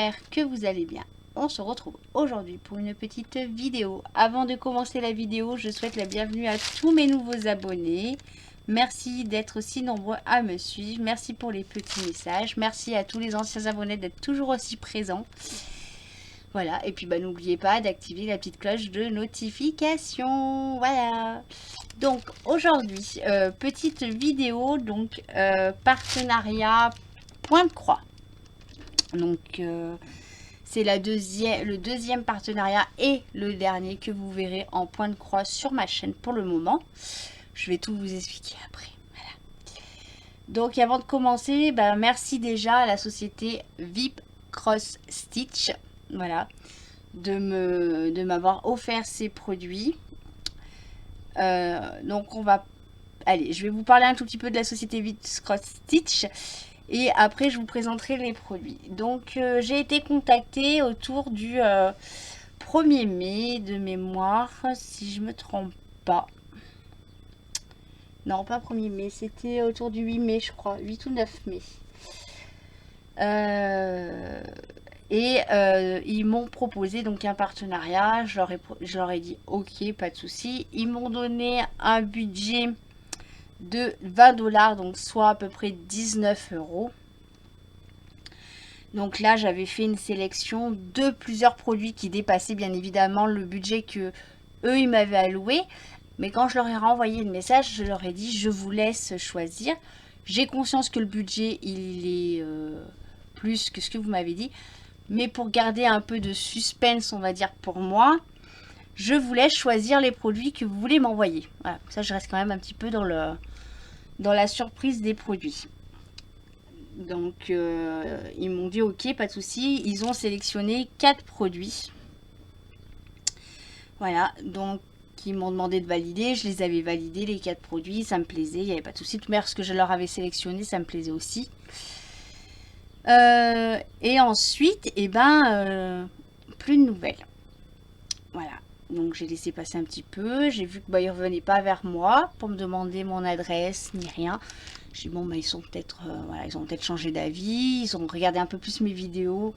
j'espère que vous allez bien. On se retrouve aujourd'hui pour une petite vidéo. Avant de commencer la vidéo, je souhaite la bienvenue à tous mes nouveaux abonnés. Merci d'être aussi nombreux à me suivre. Merci pour les petits messages. Merci à tous les anciens abonnés d'être toujours aussi présents. Voilà, et puis n'oubliez pas d'activer la petite cloche de notification. Voilà. Donc aujourd'hui, petite vidéo, donc partenariat Pointe Croix. Donc c'est le deuxième partenariat et le dernier que vous verrez en Pointe Croix sur ma chaîne pour le moment. Je vais tout vous expliquer après. Voilà. Donc avant de commencer, merci déjà à la société VIP Cross Stitch. Voilà, de m'avoir offert ces produits. Donc on va... Allez, je vais vous parler un tout petit peu de la société VIP Cross Stitch. Et après, je vous présenterai les produits. Donc, j'ai été contactée autour du 1er mai de mémoire, si je me trompe pas. Non, pas 1er mai, c'était autour du 8 mai, je crois. 8 ou 9 mai. Ils m'ont proposé donc un partenariat. Je leur ai dit ok, pas de souci. Ils m'ont donné un budget de 20 $, donc soit à peu près 19 €. Donc là, j'avais fait une sélection de plusieurs produits qui dépassaient bien évidemment le budget que eux ils m'avaient alloué. Mais quand je leur ai renvoyé le message, je leur ai dit je vous laisse choisir. J'ai conscience que le budget il est plus que ce que vous m'avez dit. Mais pour garder un peu de suspense, on va dire pour moi, je vous laisse choisir les produits que vous voulez m'envoyer. Voilà, ça je reste quand même un petit peu dans la surprise des produits. Donc ils m'ont dit ok, pas de souci. Ils ont sélectionné 4 produits. Voilà, donc ils m'ont demandé de valider. Je les avais validés, les 4 produits. Ça me plaisait, il n'y avait pas de souci. Tout ce que je leur avais sélectionné, ça me plaisait aussi. Et ensuite, plus de nouvelles. Voilà. Donc j'ai laissé passer un petit peu. J'ai vu qu'ils ne revenaient pas vers moi pour me demander mon adresse ni rien. J'ai dit bon ils sont peut-être ils ont peut-être changé d'avis, ils ont regardé un peu plus mes vidéos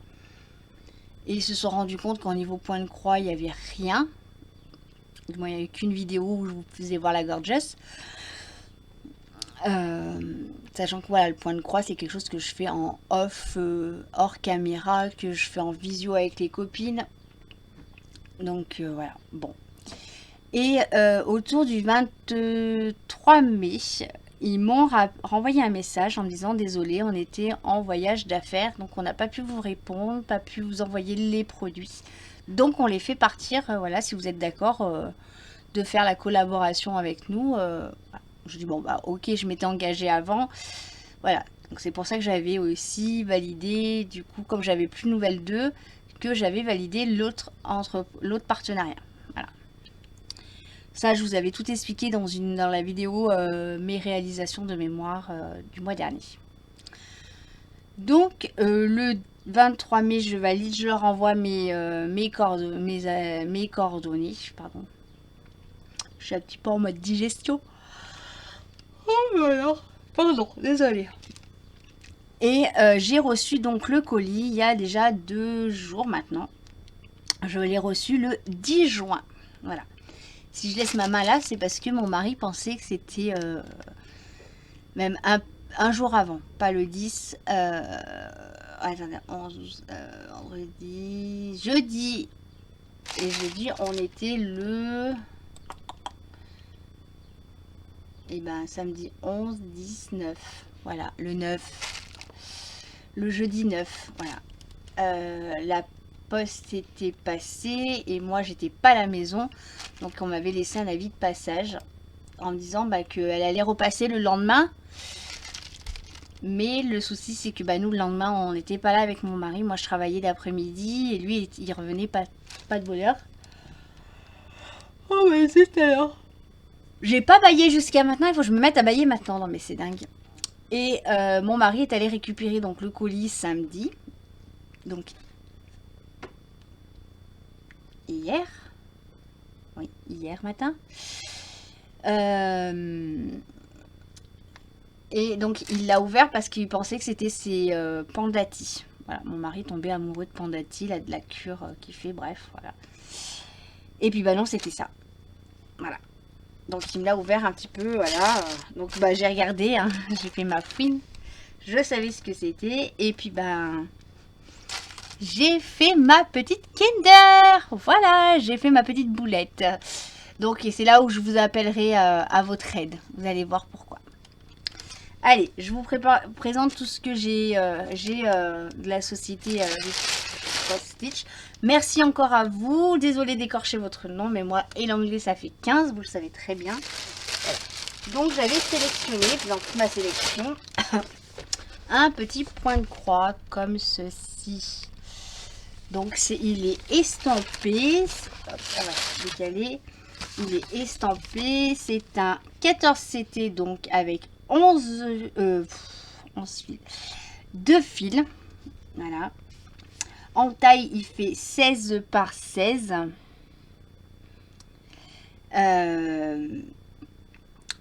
et ils se sont rendus compte qu'au niveau Pointe Croix il n'y avait rien. Moi il n'y avait qu'une vidéo où je vous faisais voir la Gorgeous. Sachant que voilà, le Pointe Croix c'est quelque chose que je fais en off, hors caméra, que je fais en visio avec les copines. Donc voilà, bon. Et autour du 23 mai, ils m'ont renvoyé un message en me disant désolé, on était en voyage d'affaires, donc on n'a pas pu vous répondre, pas pu vous envoyer les produits. Donc on les fait partir, voilà, si vous êtes d'accord de faire la collaboration avec nous. Je dis bon ok, je m'étais engagée avant. Voilà, donc c'est pour ça que j'avais aussi validé, du coup comme j'avais plus de nouvelles d'eux, que j'avais validé l'autre partenariat. Voilà. Ça, je vous avais tout expliqué dans la vidéo mes réalisations de mémoire du mois dernier. Donc, le 23 mai, je valide, je leur envoie mes coordonnées. Pardon. Je suis un petit peu en mode digestion. Oh voilà. Pardon, désolée. Et j'ai reçu donc le colis il y a déjà 2 jours maintenant. Je l'ai reçu le 10 juin. Voilà. Si je laisse ma main là, c'est parce que mon mari pensait que c'était même un jour avant, pas le 10. Attendez, 11, 12, vendredi, jeudi. Et jeudi, on était le... samedi 11, 19. Voilà, le 9. Le jeudi 9, voilà. La poste était passée et moi j'étais pas à la maison, donc on m'avait laissé un avis de passage en me disant qu'elle allait repasser le lendemain, mais le souci c'est que nous le lendemain on n'était pas là avec mon mari. Moi je travaillais d'après-midi et lui il revenait pas de bonheur. Oh mais c'est alors. J'ai pas baillé jusqu'à maintenant, il faut que je me mette à bailler maintenant. Non mais c'est dingue. Et mon mari est allé récupérer donc le colis samedi, donc hier matin. Et donc il l'a ouvert parce qu'il pensait que c'était ses Pandati. Voilà, mon mari tombé amoureux de Pandati, là, de la cure qu'il fait, bref, voilà. Et puis bah non, c'était ça. Voilà. Donc il me l'a ouvert un petit peu, voilà. Donc bah j'ai regardé, hein, j'ai fait ma fouine. Je savais ce que c'était. Et puis bah j'ai fait ma petite Kinder. Voilà, j'ai fait ma petite boulette. Donc et c'est là où je vous appellerai à votre aide. Vous allez voir pourquoi. Allez, je vous présente tout ce que j'ai de la société Stitch. Merci encore à vous. Désolée d'écorcher votre nom, mais moi et l'anglais ça fait 15, vous le savez très bien. Voilà. Donc j'avais sélectionné dans toute ma sélection un petit point de croix comme ceci. Donc il est estampé. Hop, on va décaler. Il est estampé. C'est un 14 CT donc avec 11 fils. 2 fils. Voilà. En taille, il fait 16 par 16.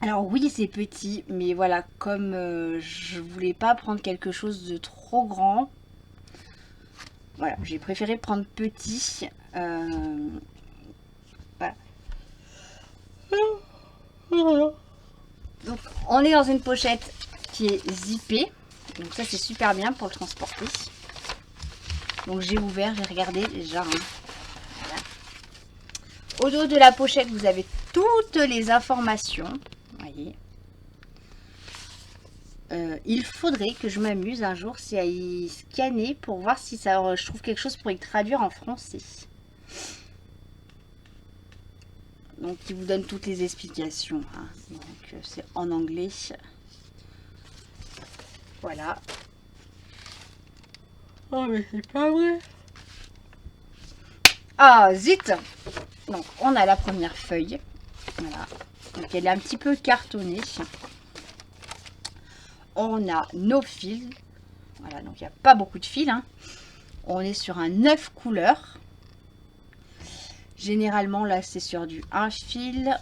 Alors oui, c'est petit, mais voilà, comme je voulais pas prendre quelque chose de trop grand, voilà, j'ai préféré prendre petit. Voilà. Donc, on est dans une pochette qui est zippée. Donc ça, c'est super bien pour le transporter. Donc j'ai ouvert, j'ai regardé déjà. Hein. Voilà. Au dos de la pochette, vous avez toutes les informations. Voyez. Il faudrait que je m'amuse un jour à y scanner pour voir si ça, je trouve quelque chose pour y traduire en français. Donc il vous donne toutes les explications. Hein. Donc c'est en anglais. Voilà. Oh mais c'est pas vrai. Ah zut. Donc on a la première feuille. Voilà. Donc elle est un petit peu cartonnée. On a nos fils. Voilà, donc il n'y a pas beaucoup de fils. Hein. On est sur un 9 couleurs. Généralement, là, c'est sur du 1 fil.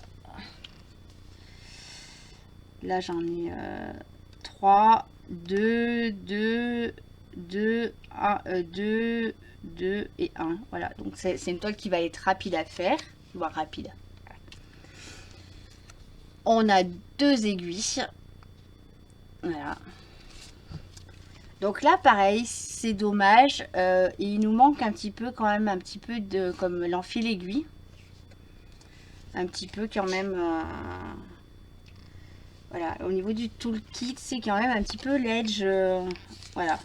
Là, j'en ai 3, 2, 2, 2, 1, 2, 2 et 1. Voilà, donc c'est une toile qui va être rapide à faire. Voire rapide. On a 2 aiguilles. Voilà. Donc là, pareil, c'est dommage. Et il nous manque un petit peu quand même, un petit peu de comme l'enfil aiguille. Un petit peu quand même. Voilà, au niveau du toolkit, c'est quand même un petit peu l'edge. Voilà.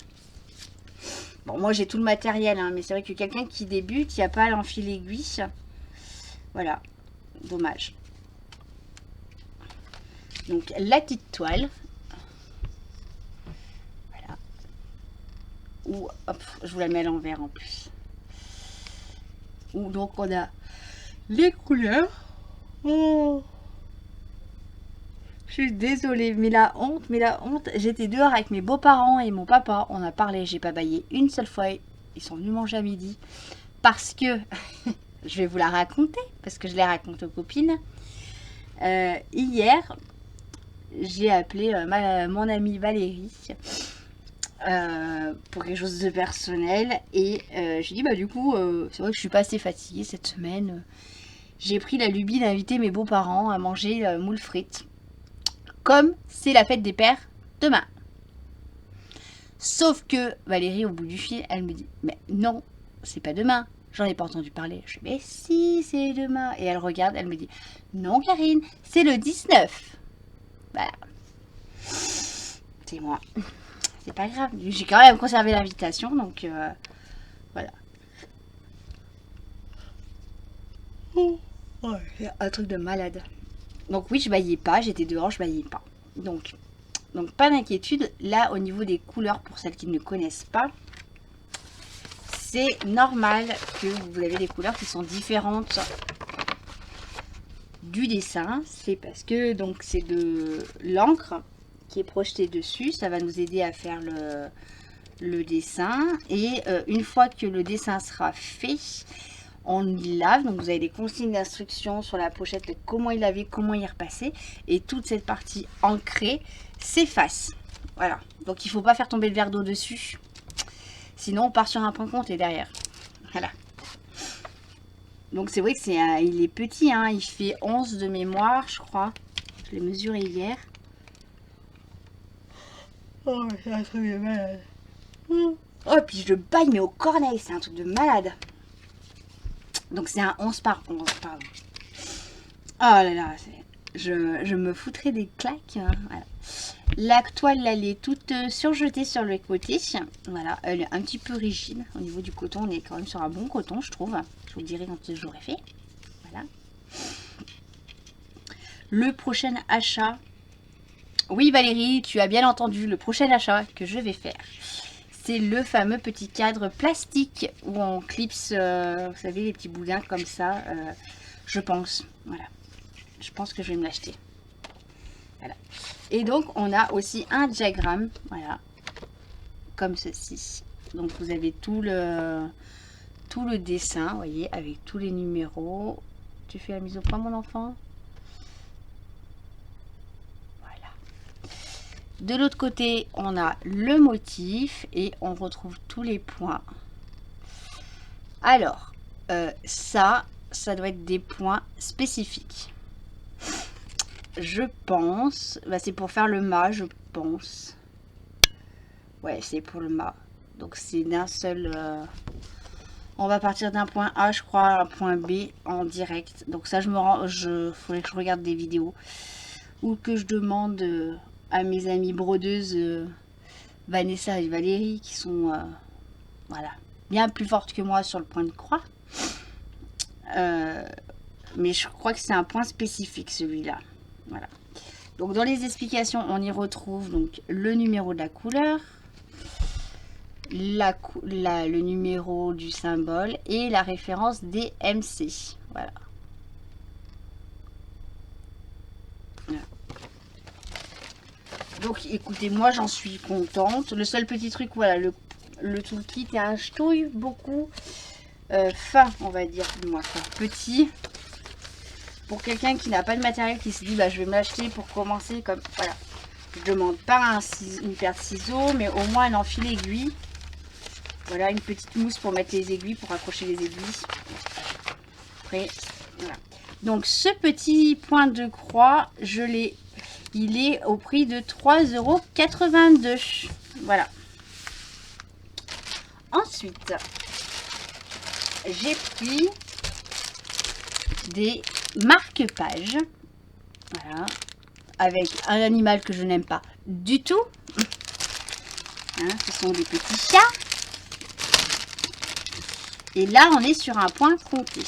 Bon, moi j'ai tout le matériel, hein, mais c'est vrai que quelqu'un qui débute, il n'y a pas l'enfil aiguille. Voilà, dommage. Donc la petite toile. Ou hop, je vous la mets à l'envers en plus. Où donc on a les couleurs. Oh. Je suis désolée, mais la honte, j'étais dehors avec mes beaux-parents et mon papa, on a parlé, j'ai pas baillé une seule fois, ils sont venus manger à midi, parce que, je vais vous la raconter, parce que je l'ai raconté aux copines, hier, j'ai appelé mon amie Valérie, pour quelque chose de personnel et je dis bah du coup c'est vrai que je suis pas assez fatiguée cette semaine, j'ai pris la lubie d'inviter mes beaux-parents à manger moules frites comme c'est la fête des pères demain, sauf que Valérie au bout du fil elle me dit mais non c'est pas demain, j'en ai pas entendu parler. Je dis mais si c'est demain, et elle regarde, elle me dit non Karine c'est le 19. Voilà, c'est moi. C'est pas grave, j'ai quand même conservé l'invitation, donc voilà. Oh, ouais, un truc de malade. Donc oui, je baillais pas, j'étais dehors, je baillais pas. Donc pas d'inquiétude. Là, au niveau des couleurs, pour celles qui ne connaissent pas, c'est normal que vous avez des couleurs qui sont différentes du dessin. C'est parce que donc c'est de l'encre qui est projetée dessus. Ça va nous aider à faire le dessin. Et une fois que le dessin sera fait, on y lave. Donc vous avez des consignes d'instruction sur la pochette de comment y laver, comment y repasser. Et toute cette partie ancrée s'efface. Voilà. Donc il ne faut pas faire tomber le verre d'eau dessus. Sinon, on part sur un point compté derrière. Voilà. Donc, c'est vrai que il est petit, hein. Il fait 11 de mémoire, je crois. Je l'ai mesuré hier. Oh, c'est un truc de malade. Oh, puis je le baille, mais au corneille. C'est un truc de malade. Donc, c'est un 11 par 11, pardon. Oh là là, je me foutrais des claques. Hein. Voilà. La toile, elle est toute surjetée sur le côté. Voilà, elle est un petit peu rigide. Au niveau du coton, on est quand même sur un bon coton, je trouve. Je vous le dirai quand j'aurai fait. Voilà. Le prochain achat. Oui, Valérie, tu as bien entendu. Le prochain achat que je vais faire, c'est le fameux petit cadre plastique où on clipse, vous savez, les petits boudins comme ça. Je pense. Voilà. Je pense que je vais me l'acheter. Voilà. Et donc, on a aussi un diagramme, voilà, comme ceci. Donc, vous avez tout le dessin, vous voyez, avec tous les numéros. Tu fais la mise au point, mon enfant? Voilà. De l'autre côté, on a le motif et on retrouve tous les points. Alors, ça doit être des points spécifiques. Je pense, bah c'est pour faire le mât, je pense. Ouais, c'est pour le mât. Donc c'est d'un seul. On va partir d'un point A, je crois, à un point B en direct. Donc ça, faudrait que je regarde des vidéos ou que je demande à mes amies brodeuses Vanessa et Valérie qui sont voilà, bien plus fortes que moi sur le point de croix. Mais je crois que c'est un point spécifique celui-là. Voilà. Donc dans les explications, on y retrouve donc le numéro de la couleur, le numéro du symbole et la référence des MC. Voilà. Voilà. Donc écoutez, moi j'en suis contente. Le seul petit truc, voilà, le toolkit est un ch'touille beaucoup fin, on va dire, moi, petit. Pour quelqu'un qui n'a pas de matériel, qui se dit bah je vais me l'acheter pour commencer, comme voilà. Je demande pas une paire de ciseaux, mais au moins un enfile aiguille. Voilà, une petite mousse pour mettre les aiguilles, pour accrocher les aiguilles. Après, voilà. Donc ce petit point de croix, il est au prix de 3,82 €. Voilà. Ensuite, j'ai pris des marque-pages. Voilà. Avec un animal que je n'aime pas du tout. Hein, ce sont des petits chats. Et là, on est sur un point compté.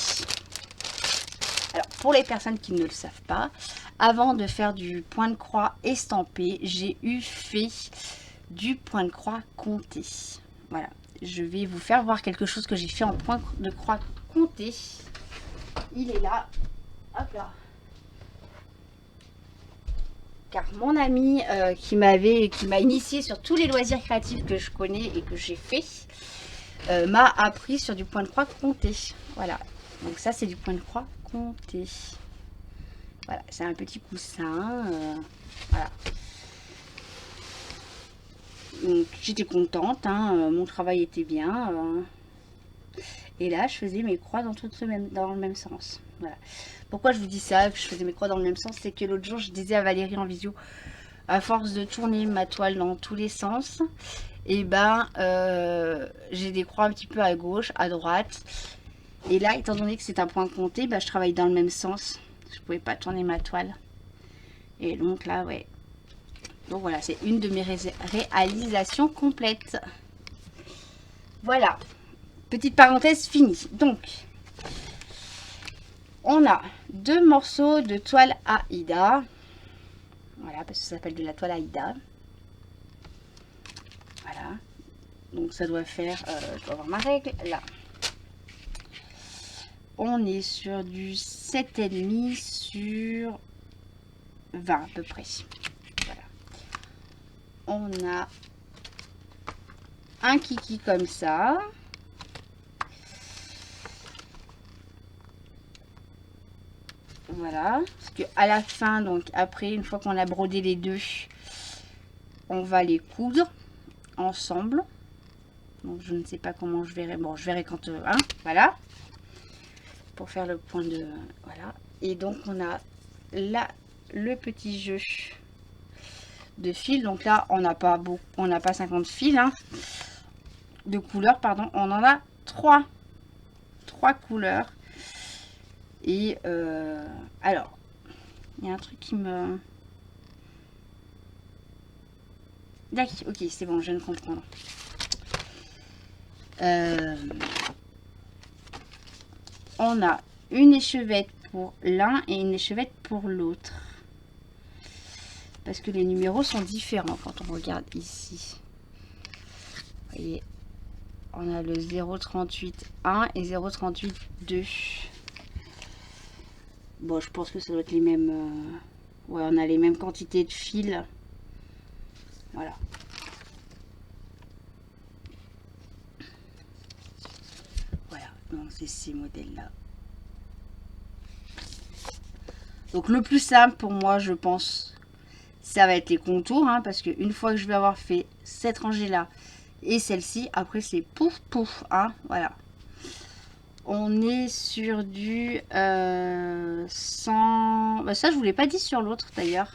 Alors, pour les personnes qui ne le savent pas, avant de faire du point de croix estampé, j'ai fait du point de croix compté. Voilà. Je vais vous faire voir quelque chose que j'ai fait en point de croix compté. Il est là. Hop là. Car mon ami qui m'a initié sur tous les loisirs créatifs que je connais et que j'ai fait, m'a appris sur du point de croix compté. Voilà. Donc ça, c'est du point de croix compté. Voilà, c'est un petit coussin. Voilà. Donc j'étais contente, hein, mon travail était bien. Et là, je faisais mes croix dans le même sens. Voilà. Pourquoi je vous dis ça, que je faisais mes croix dans le même sens, c'est que l'autre jour, je disais à Valérie en visio, à force de tourner ma toile dans tous les sens, et ben, j'ai des croix un petit peu à gauche, à droite. Et là, étant donné que c'est un point compté, ben, je travaille dans le même sens. Je pouvais pas tourner ma toile. Et donc là, ouais. Donc voilà, c'est une de mes réalisations complètes. Voilà. Petite parenthèse finie. Donc, on a 2 morceaux de toile Aïda. Voilà, parce que ça s'appelle de la toile Aïda. Voilà. Donc ça doit faire, je dois avoir ma règle là. On est sur du 7,5 sur 20 à peu près. Voilà. On a un kiki comme ça. Voilà, parce que à la fin, donc après, une fois qu'on a brodé les deux, on va les coudre ensemble. Donc je ne sais pas comment je verrai. Bon, je verrai quand... hein, voilà. Pour faire le point de... Voilà. Et donc on a là le petit jeu de fils. Donc là, on n'a pas beaucoup, on n'a pas 50 fils, hein, de couleurs, pardon. On en a 3 couleurs. Et alors, il y a un truc qui me... D'accord, ok, c'est bon, je viens de comprendre. On a une échevette pour l'un et une échevette pour l'autre. Parce que les numéros sont différents quand on regarde ici. Vous voyez, on a le 038 1 et 038 2. Bon, je pense que ça doit être les mêmes... ouais, on a les mêmes quantités de fils. Voilà. Voilà, donc c'est ces modèles-là. Donc le plus simple pour moi, je pense, ça va être les contours, hein, parce qu'une fois que je vais avoir fait cette rangée-là et celle-ci, après c'est pouf pouf, hein, voilà. On est sur du 100... Bah ça, je ne vous l'ai pas dit sur l'autre d'ailleurs.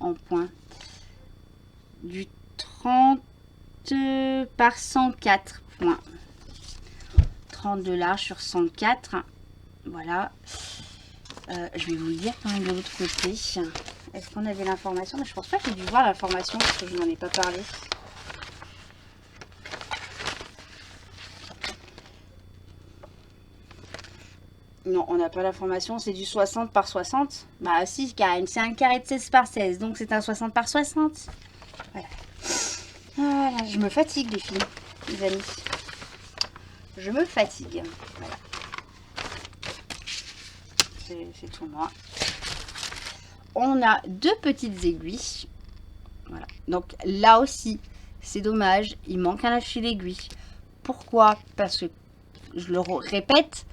En point. Du 30 par 104 points. 30 de large sur 104. Voilà. Je vais vous le dire quand même de l'autre côté. Est-ce qu'on avait l'information? Je pense pas que j'ai dû voir l'information parce que je n'en ai pas parlé. Non, on n'a pas l'information. C'est du 60 par 60. Bah si, c'est un carré de 16 par 16. Donc c'est un 60 par 60. Voilà. Voilà, je me fatigue les filles, les amis. Je me fatigue. Voilà. C'est tout moi. On a 2 petites aiguilles. Voilà. Donc là aussi, c'est dommage. Il manque un fil aiguille. Pourquoi? Parce que, je le répète,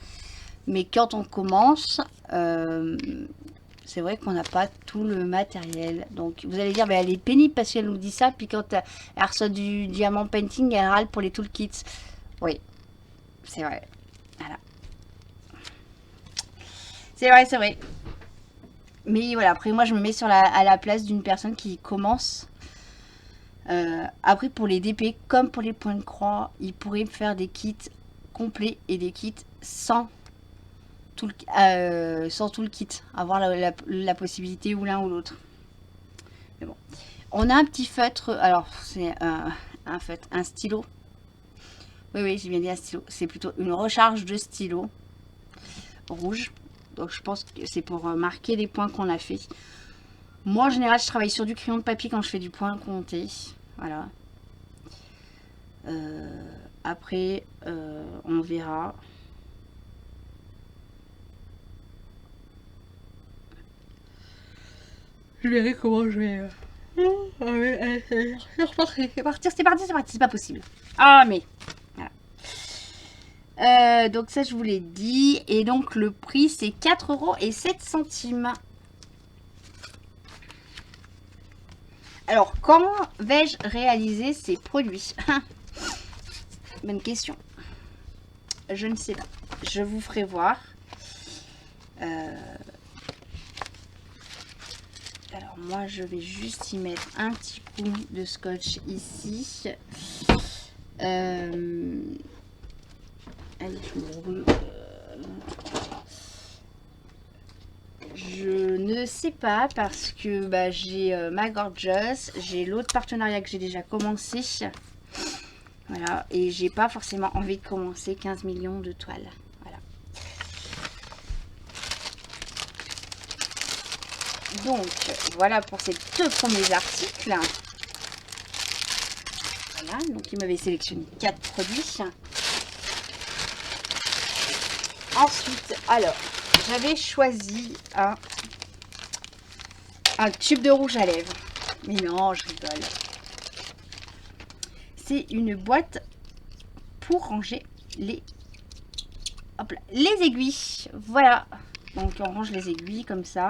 mais quand on commence, c'est vrai qu'on n'a pas tout le matériel. Donc vous allez dire, bah, elle est pénible parce qu'elle nous dit ça. Puis quand elle reçoit du diamant painting, elle râle pour les toolkits. Oui, c'est vrai. Voilà. C'est vrai, c'est vrai. Mais voilà, après moi je me mets à la place d'une personne qui commence. Après pour les DP, comme pour les points de croix, ils pourraient faire des kits complets et des kits sans tout le kit. Avoir la possibilité ou l'un ou l'autre. Mais bon. On a un petit feutre. Alors c'est un feutre, un stylo. Oui, j'ai bien dit un stylo. C'est plutôt une recharge de stylo rouge. Donc je pense que c'est pour marquer les points qu'on a fait. Moi en général je travaille sur du crayon de papier quand je fais du point compté. Voilà. Après on verra. Je verrai comment je vais... C'est parti, c'est pas possible. Ah mais... Voilà. Donc ça je vous l'ai dit. Et donc le prix c'est 4,07 €. Alors comment vais-je réaliser ces produits? Bonne question. Je ne sais pas. Je vous ferai voir. Alors moi je vais juste y mettre un petit coup de scotch ici. Allez, je me roule. Je ne sais pas parce que bah, j'ai ma Gorgeous, j'ai l'autre partenariat que j'ai déjà commencé. Voilà, et j'ai pas forcément envie de commencer 15 millions de toiles. Voilà. Donc, voilà pour ces 2 premiers articles. Voilà, donc il m'avait sélectionné 4 produits. Ensuite, alors, j'avais choisi un tube de rouge à lèvres. Mais non, je rigole. C'est une boîte pour ranger les aiguilles. Voilà. Donc, on range les aiguilles comme ça.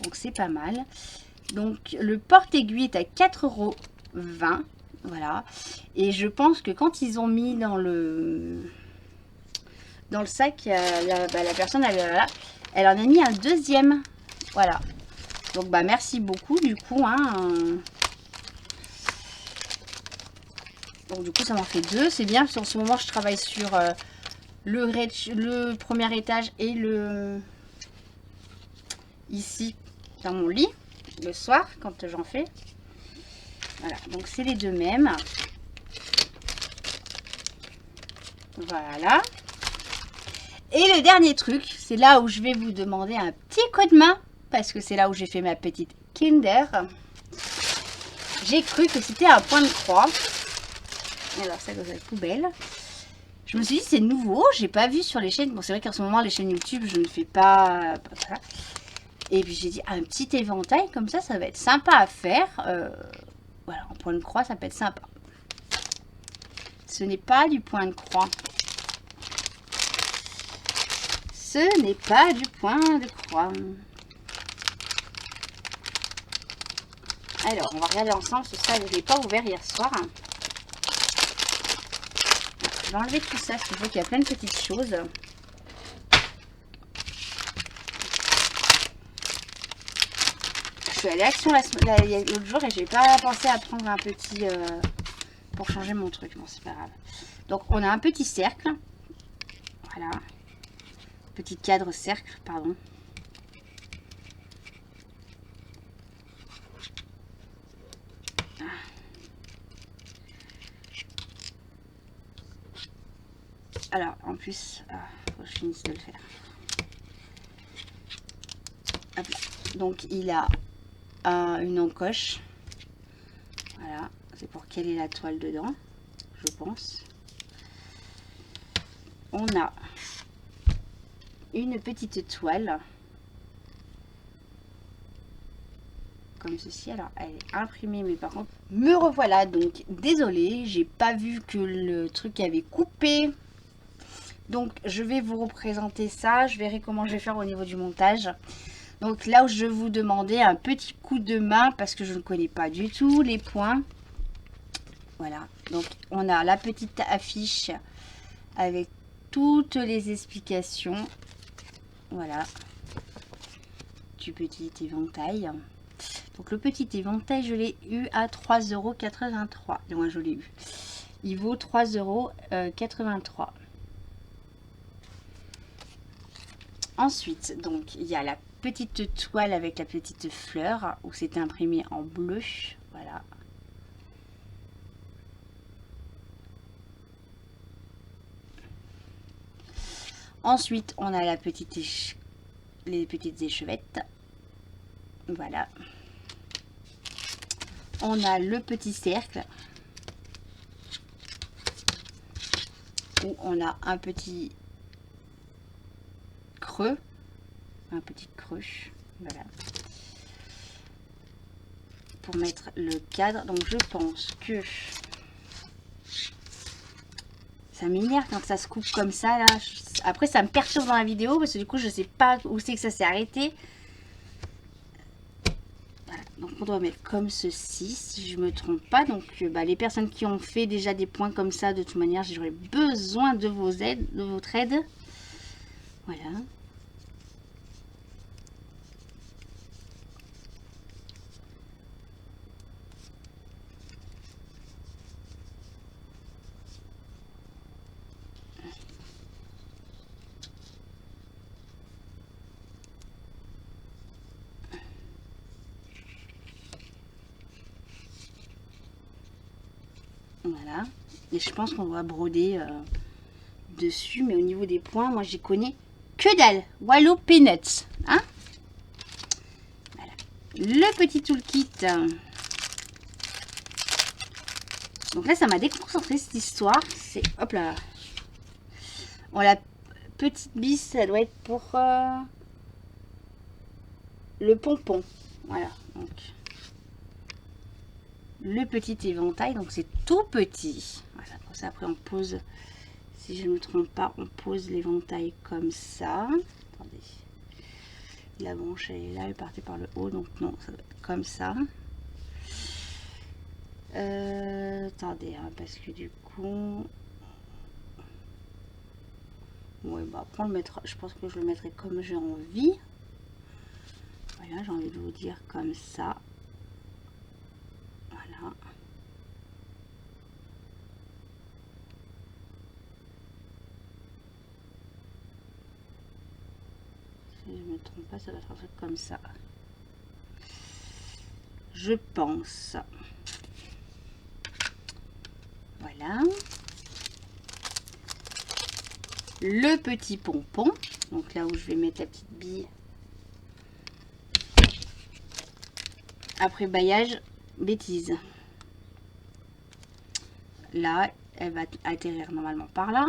Donc, c'est pas mal. Donc, le porte-aiguille est à 4,20 €. Voilà. Et je pense que quand ils ont mis dans le sac, la personne, elle en a mis un deuxième. Voilà. Donc, bah, merci beaucoup, du coup. Hein. Donc, du coup, ça m'en fait deux. C'est bien, parce qu'en ce moment, je travaille sur le premier étage et ici, dans mon lit, le soir, quand j'en fais. Voilà. Donc, c'est les deux mêmes. Voilà. Et le dernier truc, c'est là où je vais vous demander un petit coup de main, parce que c'est là où j'ai fait ma petite Kinder. J'ai cru que c'était un point de croix. Alors ça dans la poubelle. Je me suis dit c'est nouveau, j'ai pas vu sur les chaînes. Bon, c'est vrai qu'en ce moment les chaînes YouTube, je ne fais pas ça. Et puis j'ai dit un petit éventail comme ça va être sympa à faire. Voilà, en point de croix, ça peut être sympa. Ce n'est pas du point de croix. Ce n'est pas du point de croix. Alors, on va regarder ensemble. Ça, je ne l'ai pas ouvert hier soir. Je vais enlever tout ça, parce que je vois qu'il y a plein de petites choses. Je suis allée à Action l'autre jour et j'ai pas pensé à prendre un petit... pour changer mon truc. Bon, c'est pas grave. Donc, on a un petit cercle. Voilà. Petit cadre cercle, pardon. Alors, en plus, faut que je finisse de le faire. Hop là. Donc, il a une encoche. Voilà. C'est pour caler la toile dedans, je pense. On a une petite toile. Comme ceci. Alors, elle est imprimée, mais par contre, me revoilà. Donc, désolée, j'ai pas vu que le truc avait coupé. Donc, je vais vous représenter ça. Je verrai comment je vais faire au niveau du montage. Donc, là où je vous demandais un petit coup de main, parce que je ne connais pas du tout les points. Voilà. Donc, on a la petite affiche avec toutes les explications. Voilà. Du petit éventail. Donc le petit éventail, je l'ai eu à 3,83 €. Moi, je l'ai eu. Il vaut 3,83 €. Ensuite, donc, il y a la petite toile avec la petite fleur, où c'est imprimé en bleu. Voilà. Ensuite, on a les petites échevettes. Voilà. On a le petit cercle où on a un petit creux. Voilà. Pour mettre le cadre. Donc je pense que ça m'énerve quand ça se coupe comme ça là. Après ça me perturbe dans la vidéo parce que du coup je sais pas où c'est que ça s'est arrêté. Voilà. Donc on doit mettre comme ceci si je me trompe pas. Donc les personnes qui ont fait déjà des points comme ça, de toute manière j'aurais besoin de votre aide. Voilà. Voilà. Et je pense qu'on va broder dessus. Mais au niveau des points, moi j'y connais que dalle. Wallow Peanuts. Hein? Voilà. Le petit toolkit. Donc là, ça m'a déconcentré cette histoire. C'est... Hop là. Bon, la petite bise, ça doit être pour le pompon. Voilà. Donc... le petit éventail, donc c'est tout petit. Voilà, comme ça après on pose, si je ne me trompe pas, on pose l'éventail comme ça. Attendez, la branche elle est là, elle partait par le haut, donc non, ça doit être comme ça. Attendez, hein, parce que du coup... Ouais, bah après on le mettra, je pense que je le mettrai comme j'ai envie. Voilà, j'ai envie de vous dire comme ça. Voilà. Si je ne me trompe pas, ça va être un truc comme ça. Je pense. Voilà. Le petit pompon. Donc là où je vais mettre la petite bille. Après bailliage, bêtise. Là, elle va atterrir normalement par là.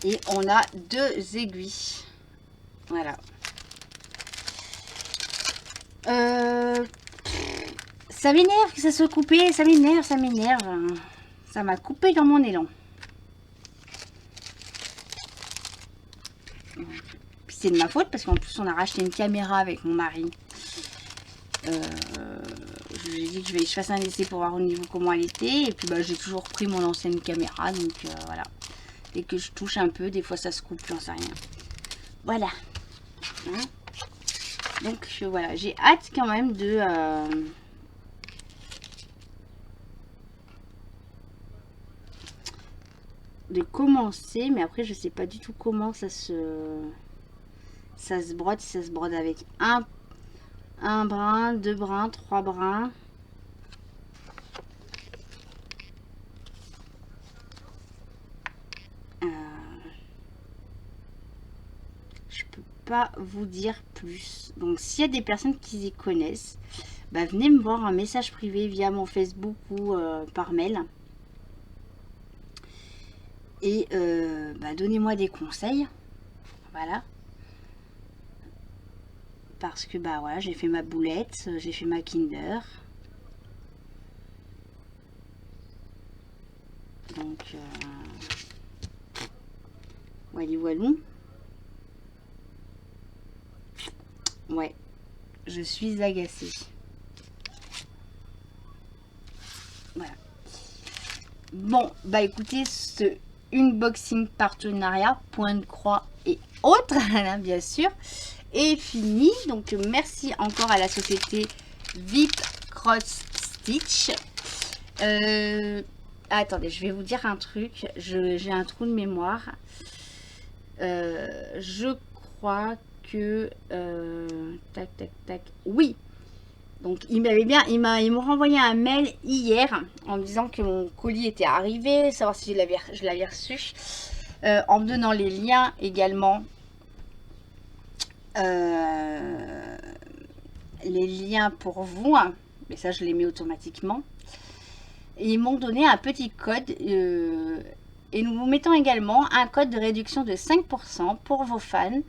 Et on a 2 aiguilles. Voilà. Ça m'énerve que ça soit coupé. Ça m'énerve, ça m'énerve. Ça m'a coupé dans mon élan. Puis c'est de ma faute parce qu'en plus on a racheté une caméra avec mon mari. Je lui ai dit que je fasse un essai pour voir au niveau comment elle était. Et puis bah, j'ai toujours pris mon ancienne caméra. Donc voilà. Dès que je touche un peu, des fois ça se coupe, j'en sais rien. Voilà. Hein, donc voilà, j'ai hâte quand même de commencer. Mais après je sais pas du tout comment ça se brode. Si ça se brode avec un brin, 2 brins, 3 brins. Je peux pas vous dire plus. Donc s'il y a des personnes qui y connaissent, bah, venez me voir un message privé via mon Facebook ou par mail. Et bah, donnez-moi des conseils. Voilà. Parce que bah voilà, j'ai fait ma boulette, j'ai fait ma Kinder. Donc voilà, voilà. Ouais, je suis agacée. Voilà. Bon, bah écoutez, ce unboxing partenariat, point de croix et autres, bien sûr, est fini. Donc merci encore à la société VIP Cross Stitch. Attendez, je vais vous dire un truc. J'ai un trou de mémoire. Je crois que... tac, tac, tac. Oui. Donc, ils m'ont renvoyé un mail hier en me disant que mon colis était arrivé, savoir si je l'avais reçu. En me donnant les liens également. Les liens pour vous. Hein. Mais ça, je les mets automatiquement. Et ils m'ont donné un petit code. Et nous vous mettons également un code de réduction de 5% pour vos fans.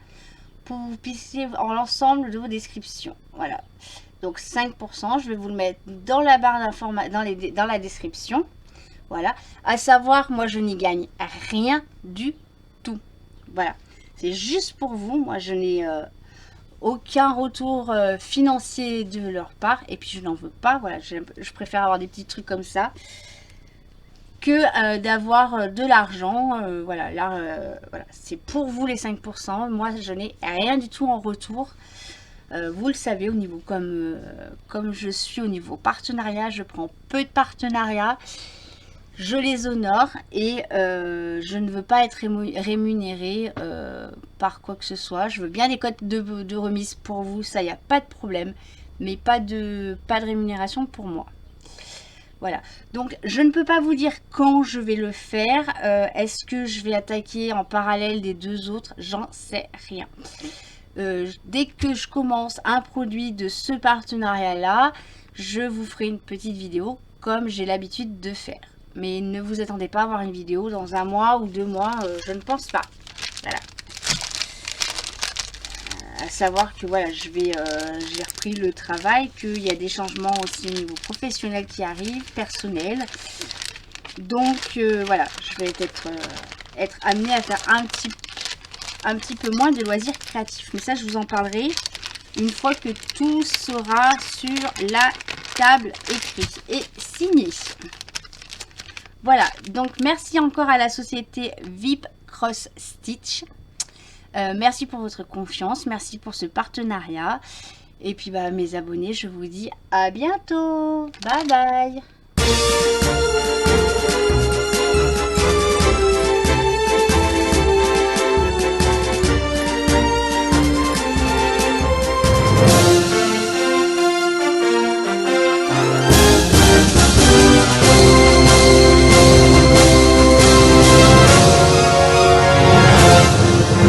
Pour que vous puissiez en l'ensemble de vos descriptions. Voilà. Donc 5%, je vais vous le mettre dans la barre d'information, dans la description. Voilà. À savoir, moi je n'y gagne rien du tout. Voilà. C'est juste pour vous. Moi je n'ai aucun retour financier de leur part. Et puis je n'en veux pas. Voilà. Je préfère avoir des petits trucs comme ça que d'avoir de l'argent. Voilà. Là, voilà. C'est pour vous les 5%. Moi je n'ai rien du tout en retour. Vous le savez, au niveau comme je suis au niveau partenariat, je prends peu de partenariats, je les honore et je ne veux pas être rémunérée par quoi que ce soit. Je veux bien des codes de remise pour vous, ça, il n'y a pas de problème, mais pas de rémunération pour moi. Voilà, donc je ne peux pas vous dire quand je vais le faire. Est-ce que je vais attaquer en parallèle des 2 autres? J'en sais rien. Dès que je commence un produit de ce partenariat là, je vous ferai une petite vidéo comme j'ai l'habitude de faire. Mais ne vous attendez pas à avoir une vidéo dans 1 mois ou 2 mois, je ne pense pas. Voilà. À savoir que voilà, j'ai repris le travail, qu'il y a des changements aussi au niveau professionnel qui arrivent, personnel. Donc voilà, je vais être amenée à faire un petit peu moins de loisirs créatifs. Mais ça, je vous en parlerai une fois que tout sera sur la impeccable, écrit et signé. Voilà, donc merci encore à la société VIP Cross Stitch. Merci pour votre confiance, merci pour ce partenariat. Et puis bah, mes abonnés, je vous dis à bientôt. Bye bye.